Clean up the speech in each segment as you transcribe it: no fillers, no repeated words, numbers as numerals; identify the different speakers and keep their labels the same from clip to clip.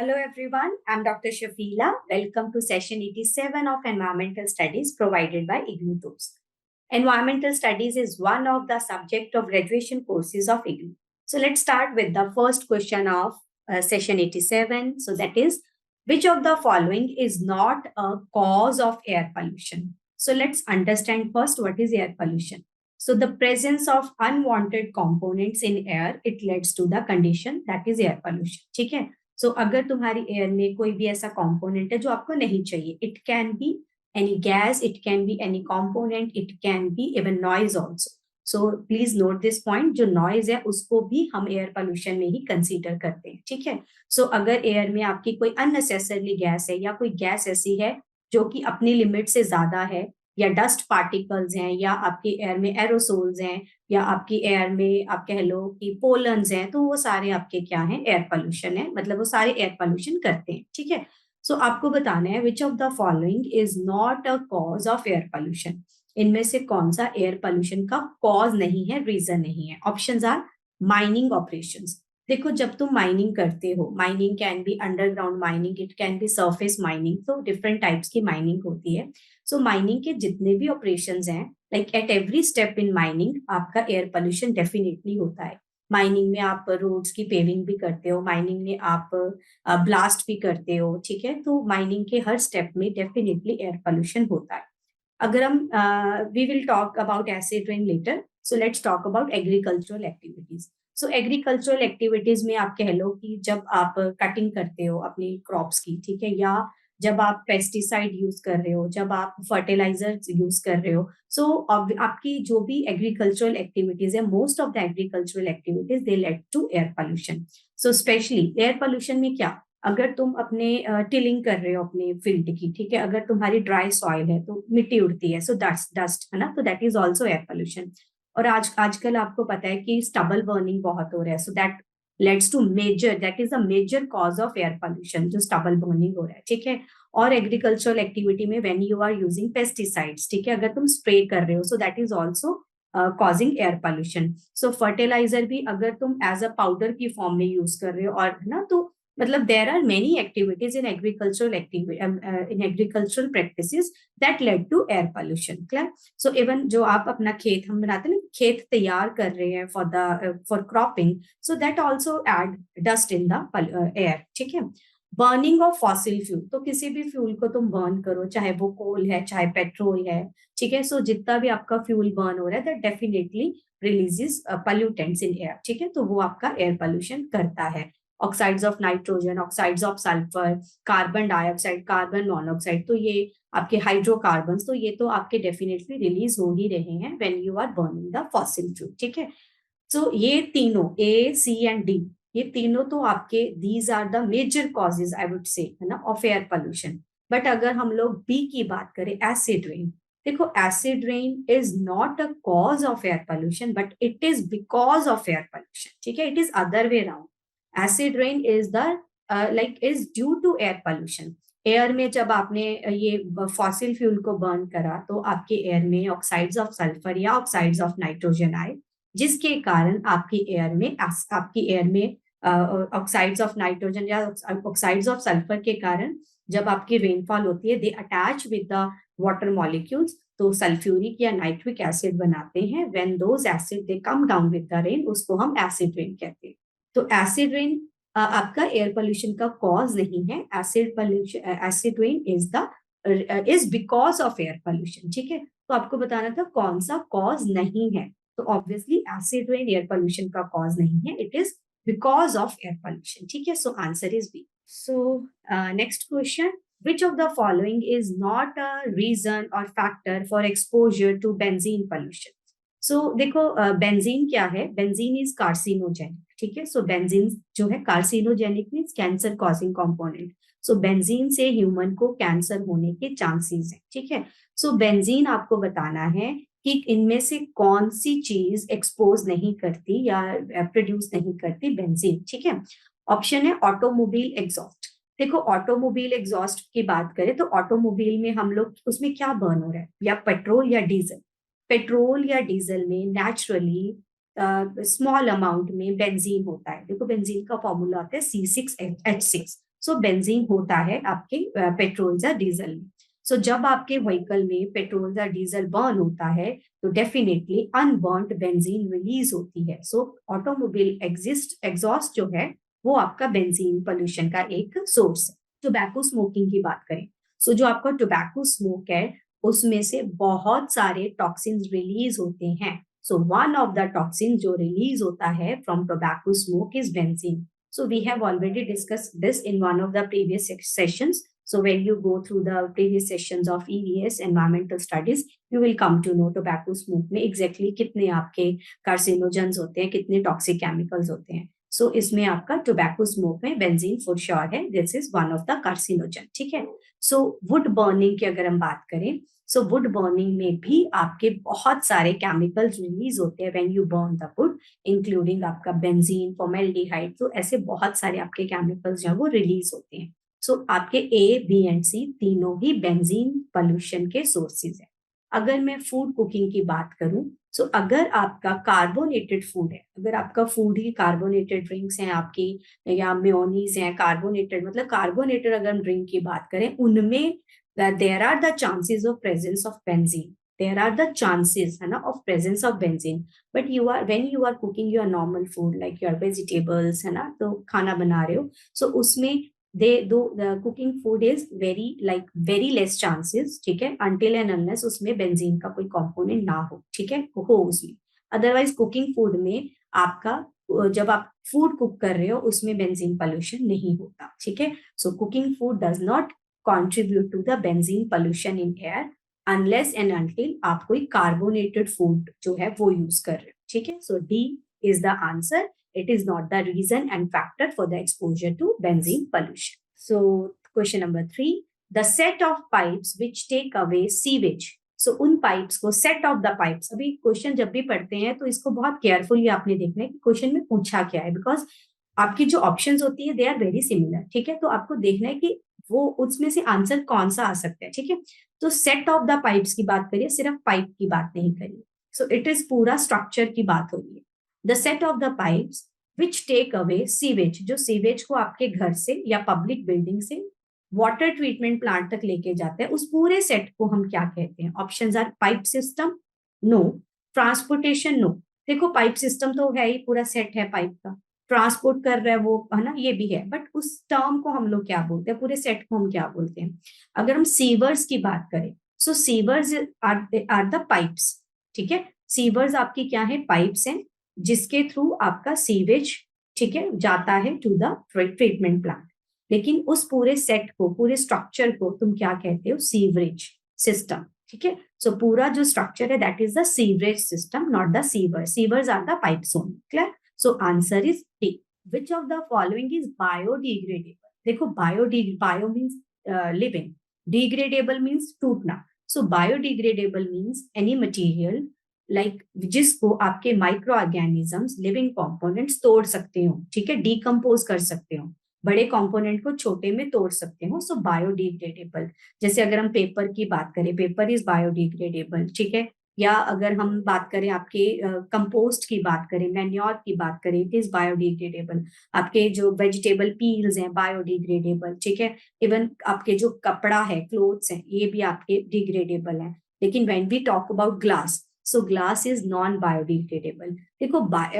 Speaker 1: Hello everyone, I'm Dr. Shafila. Welcome to session 87 of Environmental Studies provided by IGNOU Tools. Environmental Studies is one of the subject of graduation courses of IGNOU. So let's start with the first question of session 87. So that is, which of the following is not a cause of air pollution? So let's understand first what is air pollution. So the presence of unwanted components in air, it leads to the condition that is air pollution. ठीक है? सो अगर तुम्हारी air में कोई भी ऐसा component है जो आपको नहीं चाहिए, it can be any gas, it can be any component, it can be even noise also. So please note this point, जो नॉइज है उसको भी हम एयर पोल्यूशन में ही कंसीडर करते हैं. ठीक है. सो अगर एयर में आपकी कोई अननेसेसरली गैस है या कोई गैस ऐसी है जो कि अपनी लिमिट से ज्यादा है, या डस्ट पार्टिकल्स हैं, या आपकी एयर में एरोसोल्स हैं, या आपकी एयर में आप कह लो कि पोलन्स हैं, तो वो सारे आपके क्या हैं, एयर पोल्यूशन है. मतलब वो सारे एयर पोल्यूशन करते हैं. ठीक है. सो आपको बताना है which of the following is not a cause of air pollution. इनमें से कौन सा एयर पोल्यूशन का कॉज नहीं है, रीजन नहीं है. Options are mining operations. देखो, जब तुम माइनिंग करते हो, mining can be underground mining, it can be surface mining, तो डिफरेंट टाइप्स की माइनिंग होती है. सो माइनिंग के जितने भी ऑपरेशंस हैं, like at every step in mining आपका एयर पोल्यूशन डेफिनेटली होता है. माइनिंग में आप रोड्स की पेविंग भी करते हो, माइनिंग में आप ब्लास्ट भी करते हो. ठीक है. तो माइनिंग के हर स्टेप में डेफिनेटली एयर पोल्यूशन होता है. अगर हम we will talk about acid rain later. So let's talk about agricultural activities. So agricultural activities में आप कह लो कि जब आप कटिंग करते हो अपनी क्रॉप्स की, ठीक है, या जब आप पेस्टिसाइड यूज कर रहे हो, जब आप फर्टिलाइजर यूज कर रहे हो, सो आपकी जो भी एग्रीकल्चरल एक्टिविटीज है, most of the agricultural activities they led to air pollution. So specially air pollution में क्या, अगर तुम अपने टिलिंग कर रहे हो अपने फील्ड की, ठीक है, अगर तुम्हारी ड्राई सॉइल है तो मिट्टी उड़ती है, सो डस्ट डस्ट है ना, तो that is also air pollution. और आजकल आपको पता है कि स्टबल बर्निंग बहुत हो रहा है, so that leads to major, that is a major cause of air pollution, जो स्टबल बर्निंग हो रहा है. ठीक है. और एग्रीकल्चरल एक्टिविटी में when you are using pesticides, ठीक है, अगर तुम स्प्रे कर रहे हो, so that is also causing air pollution. So fertiliser भी अगर तुम एज अ पाउडर की फॉर्म में यूज कर रहे हो, और है ना, तो मतलब there are many activities in agricultural in agricultural practices that led to air pollution. Clear. So even जो आप अपना खेत हम बनाते हैं ना, खेत तैयार कर रहे हैं for cropping, so that also add dust in the air. ठीक है. बर्निंग ऑफ फॉसिल फ्यूल, तो किसी भी फ्यूल को तुम बर्न करो, चाहे वो कोल है चाहे पेट्रोल है, ठीक है, सो जितना भी आपका फ्यूल बर्न हो रहा है, that definitely releases pollutants in air. ठीक है. तो वो आपका एयर पोल्यूशन करता है. Oxides of nitrogen, oxides of sulphur, carbon dioxide, carbon monoxide, तो ये आपके हाइड्रोकार्बन, तो ये तो आपके डेफिनेटली रिलीज हो ही रहे हैं when you are burning the fossil fuel. ठीक है. सो ये तीनों ए सी एंड डी, ये तीनों तो आपके these are the major causes I would say, है ना, ऑफ एयर पोल्यूशन. बट अगर हम लोग बी की बात करें, एसिड रेन, देखो acid rain is not a cause of air pollution, but it is because of air pollution. ठीक है. It is other way round. Acid rain is the like is due to air pollution. Air में जब आपने ये fossil fuel को burn करा, तो आपके एयर में ऑक्साइड्स ऑफ सल्फर या ऑक्साइड्स ऑफ नाइट्रोजन आए, जिसके कारण आपकी एयर में ऑक्साइड्स ऑफ नाइट्रोजन या ऑक्साइड्स ऑफ सल्फर के कारण जब आपकी रेनफॉल होती है, दे attach with the water molecules, तो सल्फ्यूरिक या नाइट्रिक एसिड बनाते हैं. When those acid they come down with the rain, उसको हम एसिड रेन कहते हैं. तो एसिड रेन आपका एयर पोल्यूशन का कॉज नहीं है. Acid rain is because of air pollution. ठीक है. तो आपको बताना था कौन सा कॉज नहीं है. तो obviously acid rain air pollution का कॉज नहीं है, it is because of air pollution. ठीक है. So answer is B. So next question, which of the following is not a reason or factor for exposure to benzene pollution? So देखो, benzene क्या है, benzene is carcinogenic. ठीक है. सो benzene जो है carcinogenic means cancer causing component. सो benzene से human को cancer होने के चांसेस हैं. ठीक है. सो बेंजीन आपको बताना है कि इनमें से कौन सी चीज एक्सपोज नहीं करती या प्रोड्यूस नहीं करती बेंजीन. ठीक है. ऑप्शन है ऑटोमोबाइल एग्जॉस्ट. देखो, ऑटोमोबाइल एग्जॉस्ट की बात करें तो ऑटोमोबाइल में हम लोग उसमें क्या बर्न हो रहा है, या पेट्रोल या डीजल. पेट्रोल या डीजल में नेचुरली स्मॉल अमाउंट में बेंजीन होता है. देखो, बेंजीन का फॉर्मूला आता है C6H6. सो बेंजीन होता है आपके पेट्रोल या डीजल में। सो जब आपके व्हीकल में पेट्रोल या डीजल बर्न होता है तो डेफिनेटली अनबर्न्ड बेंजीन रिलीज होती है। सो ऑटोमोबाइल एग्जॉस्ट जो है वो आपका बेंजीन पोल्यूशन का एक सोर्स है। टोबैको स्मोकिंग की बात करें, सो जो आपका टोबैको स्मोक है उसमें से बहुत सारे टॉक्सिन्स रिलीज होते हैं। सो वन ऑफ द टॉक्सिन जो रिलीज होता है from tobacco smoke is benzene. So we have already discussed this in one of the previous sessions. So when you go through the previous sessions of EVS environmental studies, you will come to know tobacco smoke में exactly कितने आपके carcinogens होते हैं, कितने toxic chemicals होते हैं। So इसमें आपका tobacco smoke में benzene for sure है, this is one of the carcinogen, ठीक है। So wood burning की अगर हम बात करें, सो वुड बर्निंग में भी आपके बहुत सारे केमिकल्स रिलीज होते हैं when you burn the wood, including आपका बेंजीन, फॉर्मेल्डिहाइड, तो ऐसे बहुत सारे आपके केमिकल्स जो है वो रिलीज होते हैं। सो आपके ए, बी एंड सी तीनों ही बेंजीन पोल्यूशन के सोर्सेज है। अगर मैं फूड कुकिंग की बात करूं, सो अगर आपका कार्बोनेटेड फूड है, अगर आपका फूड ही कार्बोनेटेड ड्रिंक्स हैं आपकी, या मेयोनीज हैं कार्बोनेटेड, मतलब कार्बोनेटेड अगर हम ड्रिंक की बात करें उनमें there are the chances of presence of benzene, there are the chances है ना of presence of benzene, but you are when you are cooking your normal food like your vegetables है ना, तो खाना बना रहे हो, so उसमें the cooking food is very less chances, ठीक है, until and unless उसमें बेंजीन का कोई कंपोनेंट ना हो, ठीक है, हो उसमें। अदरवाइज कुकिंग फूड में आपका जब आप फूड कुक कर रहे हो उसमें बेंजीन पोल्यूशन नहीं होता, ठीक है। So cooking food does not contribute to the benzene pollution in air unless and until आप कोई carbonated food जो है वो यूज कर रहे हो, ठीक है। So D is the answer. It is not the reason and factor for the exposure to benzene pollution. So question number 3, the set of pipes which take away sewage. So उन pipes को, set of the pipes, अभी question जब भी पढ़ते हैं तो इसको बहुत केयरफुली आपने देखना है कि क्वेश्चन में पूछा क्या है, बिकॉज आपकी जो ऑप्शंस होती है दे आर वेरी सिमिलर, ठीक है। तो आपको देखना है कि वो उसमें से आंसर कौन सा आ सकता है, ठीक है। तो सेट ऑफ द पाइप्स की बात करिए, सिर्फ पाइप की बात नहीं करिए। सो इट इज पूरा स्ट्रक्चर की बात हो रही है। The set of the pipes which take away sewage, जो सीवेज को आपके घर से या पब्लिक बिल्डिंग से वाटर ट्रीटमेंट प्लांट तक लेके जाते हैं, उस पूरे सेट को हम क्या कहते हैं? Options are pipe system, no. Transportation, no. देखो पाइप सिस्टम तो है ही, पूरा सेट है पाइप का, ट्रांसपोर्ट कर रहा है वो, है ना, ये भी है, बट उस टर्म को हम लोग क्या बोलते हैं, पूरे सेट को हम क्या बोलते हैं? अगर हम सीवर्स की बात करें, सो सीवर्स आर द पाइप्स, ठीक है। सीवर्स आपकी क्या है? पाइप्स हैं जिसके थ्रू आपका सीवेज, ठीक है, जाता है टू द ट्रीटमेंट प्लांट। लेकिन उस पूरे सेट को, पूरे स्ट्रक्चर को तुम क्या कहते हो? सीवरेज सिस्टम, ठीक है। सो पूरा जो स्ट्रक्चर है that is the sewerage system, not the sewer. Sewers are the pipes only, clear. So answer is D. Which of the following is biodegradable? देखो bio means living, degradable means टूटना। So biodegradable means any material like जिसको आपके micro organisms, living components तोड़ सकते हो, ठीक है, decompose कर सकते हो, बड़े कंपोनेंट को छोटे में तोड़ सकते हो। सो बायोडिग्रेडेबल, जैसे अगर हम पेपर की बात करें, पेपर इज बायोडिग्रेडेबल, ठीक है। या अगर हम बात करें आपके कंपोस्ट की बात करें, मैन्योर की बात करें, इट इज बायोडिग्रेडेबल। आपके जो वेजिटेबल पील्स हैं बायोडिग्रेडेबल, ठीक है। इवन आपके जो कपड़ा है, क्लोथ्स हैं, ये भी आपके डिग्रेडेबल हैं। लेकिन when we talk about glass, so glass is non biodegradable. देखो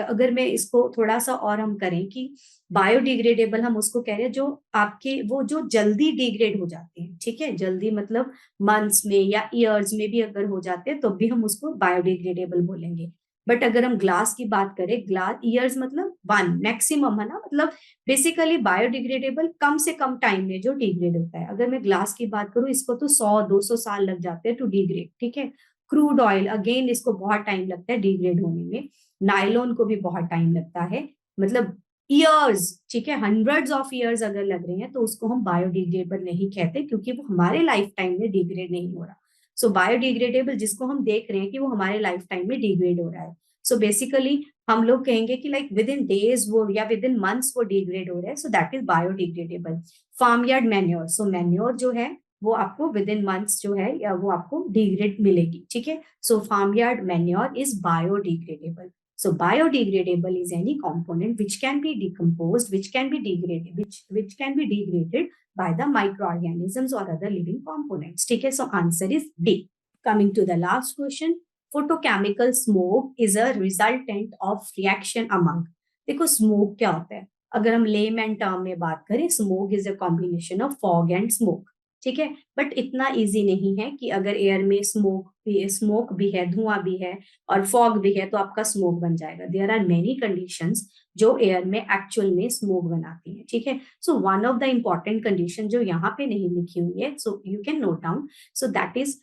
Speaker 1: अगर मैं इसको थोड़ा सा और हम करें कि बायोडिग्रेडेबल हम उसको कह रहे हैं जो आपके वो जो जल्दी डिग्रेड हो जाते हैं, ठीक है, जल्दी मतलब मंथ्स में या ईयर्स में भी अगर हो जाते हैं तो भी हम उसको बायोडिग्रेडेबल बोलेंगे। बट अगर हम ग्लास की बात करें, ग्लास ईयर्स मतलब 1 मैक्सिमम, है ना, मतलब बेसिकली बायोडिग्रेडेबल कम से कम टाइम में जो डिग्रेड होता है। अगर मैं ग्लास की बात करूं, इसको तो 100-200 साल लग जाते हैं टू डिग्रेड, ठीक है। क्रूड ऑयल अगेन, इसको बहुत टाइम लगता है डिग्रेड होने में। नायलॉन को भी बहुत टाइम लगता है, मतलब ईयर्स, ठीक है, हंड्रेड्स ऑफ ईयर्स अगर लग रहे हैं तो उसको हम बायोडिग्रेडेबल नहीं कहते, क्योंकि वो हमारे लाइफ टाइम में डिग्रेड नहीं हो रहा। सो बायोडिग्रेडेबल जिसको हम देख रहे हैं कि वो हमारे लाइफ टाइम में डिग्रेड हो रहा है। सो बेसिकली हम लोग कहेंगे कि लाइक विद इन डेज वो या विद इन मंथ्स वो डिग्रेड हो रहा है, so that is biodegradable. Farm yard manure, so manure जो है वो आपको विद इन मंथ्स जो है या वो आपको डिग्रेड मिलेगी, ठीक है। So farm yard manure is biodegradable. So biodegradable is any component which can be decomposed, which can be degraded, which can be degraded by the microorganisms or other living components. ठीक है, so answer is D. Coming to the last question, photochemical smoke is a resultant of reaction among. देखो smoke क्या होता है, अगर हम layman term में बात करें, smoke is a combination of fog and smoke, ठीक है, बट इतना इजी नहीं है कि अगर एयर में स्मोक भी है, धुआं भी है और फॉग भी है तो आपका स्मोक बन जाएगा. देयर आर मेनी कंडीशंस जो एयर में एक्चुअल में स्मोक बनाती है. ठीक है, so one of the important condition जो यहाँ पे नहीं लिखी हुई है, so you can note down, so that is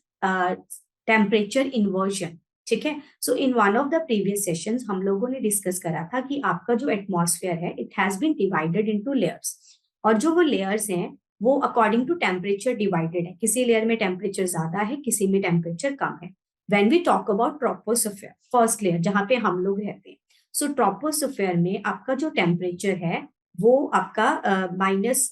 Speaker 1: temperature inversion. ठीक है, so in one of the previous sessions हम लोगों ने डिस्कस करा था कि आपका जो एटमॉस्फेयर है it has been divided into layers, और जो वो लेयर्स हैं वो अकॉर्डिंग टू टेम्परेचर डिवाइडेड है. किसी लेयर में टेम्परेचर ज्यादा है, किसी में टेम्परेचर कम है. When we talk about troposphere, first layer जहां पे हम लोग रहते हैं, सो ट्रोपोस्फेयर में आपका जो टेम्परेचर है वो आपका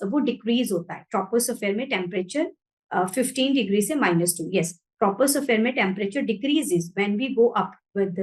Speaker 1: वो डिक्रीज होता है. ट्रोपोस्फेयर में टेम्परेचर 15 डिग्री से -2. यस, troposphere में temperature decreases when we go up with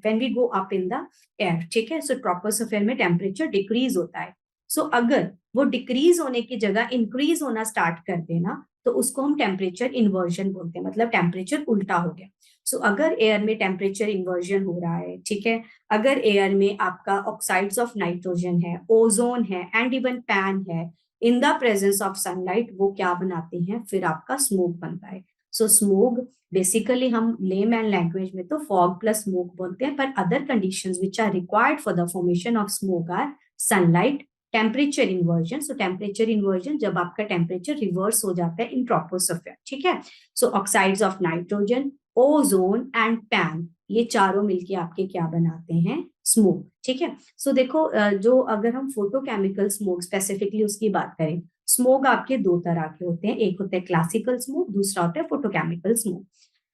Speaker 1: when we go up in the air. ठीक है, so troposphere में temperature decrease होता है. so अगर वो decrease होने की जगह increase होना start कर देना तो उसको हम temperature inversion बोलते हैं, मतलब temperature उल्टा हो गया. so अगर एयर में temperature inversion हो रहा है, ठीक है, अगर एयर में आपका ऑक्साइड्स ऑफ नाइट्रोजन है, ओजोन है एंड इवन पैन है, in the presence of sunlight, वो क्या बनाती हैं, फिर आपका स्मोक बनता है. सो स्मोक बेसिकली हम लेमैन लैंग्वेज में तो फॉग प्लस स्मोक बोलते हैं, पर other conditions which are required for the formation of smoke are sunlight, temperature inversion. So temperature inversion जब आपका टेम्परेचर रिवर्स हो जाता है इन ट्रोपोस्फेयर. ठीक है, so oxides of nitrogen, ozone and PAN, ये चारों मिलके आपके क्या बनाते हैं, स्मोक. ठीक है, सो देखो जो अगर हम फोटोकेमिकल स्मोक स्पेसिफिकली उसकी बात करें, स्मोक आपके दो तरह के होते हैं, एक होता है क्लासिकल स्मोक, दूसरा होता है फोटोकेमिकल स्मोक.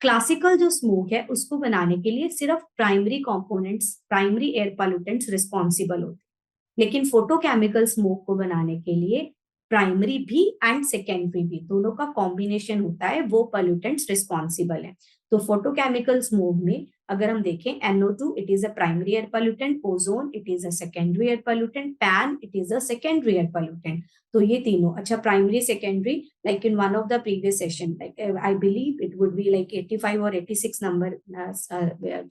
Speaker 1: क्लासिकल जो स्मोक है उसको बनाने के लिए सिर्फ primary components, primary air pollutants responsible होते हैं, लेकिन फोटोकेमिकल स्मोक को बनाने के लिए प्राइमरी भी एंड सेकेंडरी भी, दोनों का कॉम्बिनेशन होता है, वो पॉल्यूटेंट्स रिस्पॉन्सिबल है. तो फोटोकेमिकल स्मोक में अगर हम देखें, NO2 it is a primary air pollutant, ozone it is a secondary air pollutant, pan it is a secondary air pollutant. तो ये तीनों, अच्छा primary secondary, like in one of the previous session, like I believe it would be like 85 और 86 number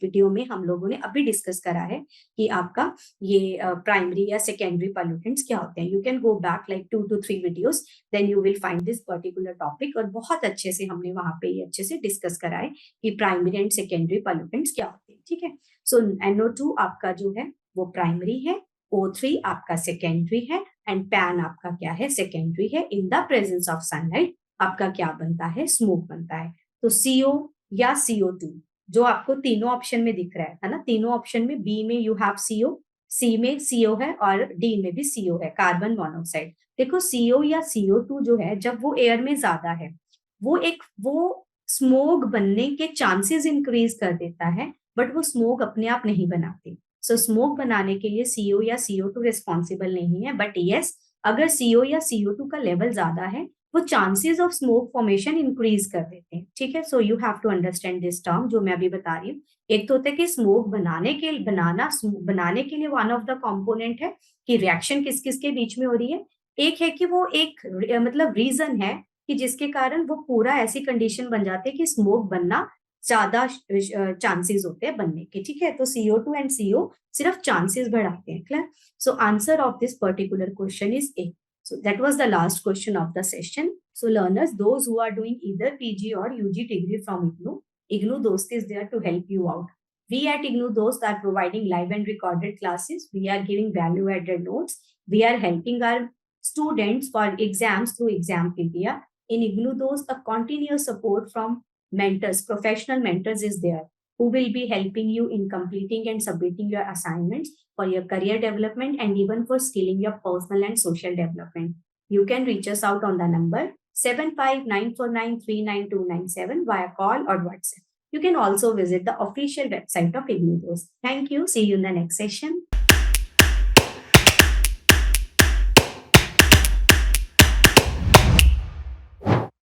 Speaker 1: video में हम लोगों ने अभी डिस्कस करा है कि आपका ये प्राइमरी या सेकेंडरी पॉल्यूटेंट्स क्या होते हैं. You can go back like 2 to 3 videos, then you will find this particular topic, और बहुत अच्छे से हमने वहां पे ये अच्छे से डिस्कस करा है कि प्राइमरी एंड सेकेंडरी पॉल्यूटेंट्स क्या होते हैं. ठीक है, सो NO2 आपका जो है वो प्राइमरी है, O3 आपका सेकेंडरी है एंड पैन आपका क्या है, सेकेंडरी है. In the presence of sunlight आपका क्या बनता है, स्मोक बनता है. तो CO या CO2 जो आपको तीनों ऑप्शन में दिख रहा है ना, तीनों ऑप्शन में B में यू हैव CO, C में CO है और D में भी CO है, कार्बन मोनोऑक्साइड. देखो CO या CO2 जो है जब वो एयर में ज्यादा है वो स्मोक बनने के चांसेस इंक्रीज कर देता है, बट वो स्मोक अपने आप नहीं बनाती. सो स्मोक बनाने के लिए CO या CO2 रिस्पॉन्सिबल नहीं है, बट यस अगर CO या CO2 का लेवल ज्यादा है वो chances of smoke formation increase कर देते हैं. ठीक है, so you have to understand this term जो मैं अभी बता रही हूँ. एक तो होता है कि स्मोक बनाने के लिए वन ऑफ द कंपोनेंट है कि रिएक्शन किस किस के बीच में हो रही है, एक है कि वो एक मतलब रीजन है कि जिसके कारण वो पूरा ऐसी कंडीशन बन जाती है कि स्मोक बनना ज्यादा चांसेस होते हैं बनने के. ठीक है, तो CO2 एंड CO सिर्फ चांसेस बढ़ाते हैं. Clear, so answer of this particular question is A. So that was the last question of the session. So learners, those who are doing either PG or UG degree from IGNOU Dost is there to help you out. We at IGNOU Dost are providing live and recorded classes. We are giving value added notes. We are helping our students for exams through Exampedia. In IGNOU Dost, a continuous support from mentors, professional mentors is there who will be helping you in completing and submitting your assignments for your career development and even for skilling your personal and social development. You can reach us out on the number 7594939297 via call or WhatsApp. You can also visit the official website of IGNOU Dost. Thank you. See you in the next session.